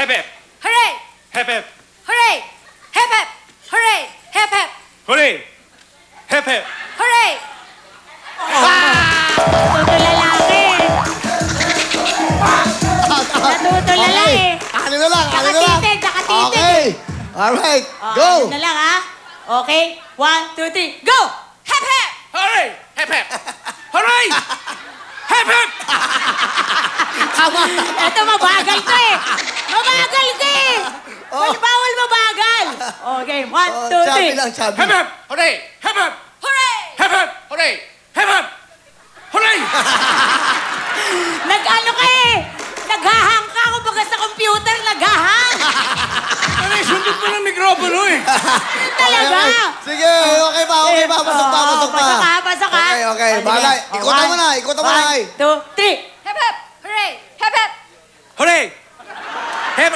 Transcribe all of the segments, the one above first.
Hep hep. Hooray! Hep hep. Hooray! Hep hep! Hooray! Hep hep! Hooray! Hep hep. Hooray! Natutulala eh. Natutulala eh. Ano na lang, ano na lang. Nakatitig, nakatitig. Okay. Alright, Oh, go. ano na lang ha? Okay, 1, 2, 3, go! Hep hep! Hooray! Hep hep. Hooray! Hep hep. Tama. Ito, mabagal to eh. Mabagal to eh. Bawal mabagal. Okay, 1, 2, Chubby 3. lang, chubby. Hep hep. Hooray! Hep hep. Hooray! Hep hep. Hooray! Hep hep. Hooray! Nag-ano ka eh. Naghahang ka. Kumbaga sa computer, naghahang. Aray, sundot mo ng mikropono eh. Talaga. Sige, okay pa, okay pa. Pasok pa, pasok pa. Pasok ka, pasok ka. Okay, okay. Oh, Balay. sige. Ikutan mo na, ikutan mo na. 1, 2, 3. Hep hep! Hooray! Hep hep! Hooray! Hep.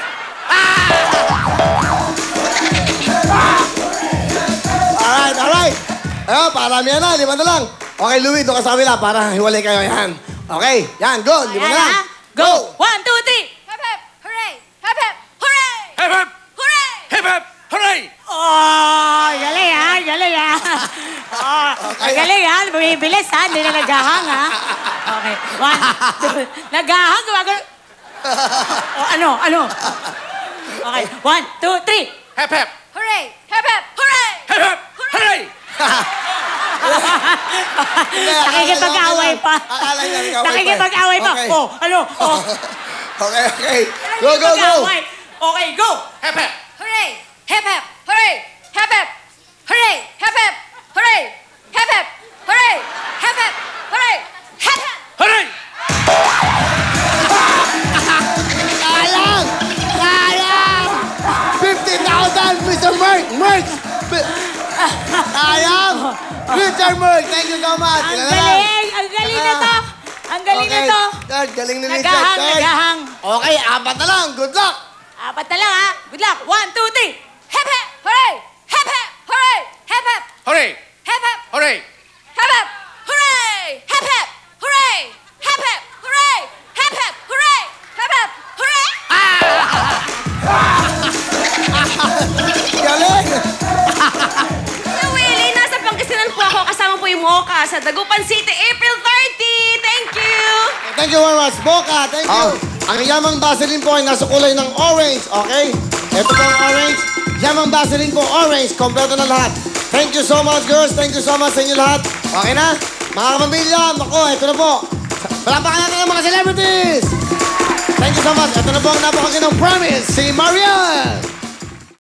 Alright, alright. Ayun, parami yan na, 5 na lang. Okay, Louie, doon ka sa kabila para hiwalay kayo. Yan. Okay, yan, go. 5 na Ayan lang. ha. Go. 1, 2, 3. Hep hep! Hooray! Hep hep! Hooray! Hep hep. Hooray! Hep hep. Hooray! Oh, galing ha, galing ha. Oh, galing ha, bumibilis ha, hindi na naghahang ha. Okay, 1, 2, naghahang, gumagano. Oh, ano? Okay, 1, 2, 3. Hep hep. Hooray! Hep hep! Hooray! Hep hep. Hooray! Nakikipag-away pa. Akala niya, nag-away pa. Nakikipag-away pa. Okay. Oh, ano? Oh. Okay, okay. Go, go, go. Nakikipag-away. Okay, go. Hep hep. Hooray! Hep hep! Hooray! Hep hep! Hooray! Hep hep! Hooray! Hep hep! Hooray! Hep hep! Hooray! Hep hep! Hooray! Sayang! Sayang! 50,000, Mr. Merck! Merck! Sayang! Mr. Merck, thank you so much. Ang Ilan na lang? galing. Ang galing na to. Ang galing na Okay. to. Third, galing ni Richard. Naghahang, Third. naghahang. Okay, 4 na lang. Good luck! 4 na lang ha. Good luck. 1, 2, 3. Hep hep! Hooray! Hep hep! Hooray! Hep hep! Hooray! Hep hep! Hooray! Hep hep! Hooray! Hep hep! Hooray! Hep hep! Hooray! Hep hep! Hooray! Hep hep! Hooray! Galing! Kuya Willie, nasa Pangasinan po ako. Kasama po yung Mocha sa Dagupan City, April 30. Thank you! Thank you very much, Boca. Thank you. Ang Yamang Vaseline po ay nasa kulay ng orange, okay? Ito po ang orange. Yamang Vaseline po, orange. Kompleto na lahat. Thank you so much, girls. Thank you so much sa inyo lahat. Okay na? Mga kapamilya, ako, ito na po. Palapakan natin ang mga celebrities! Thank you so much. Ito na po ang napakagandang promise. Si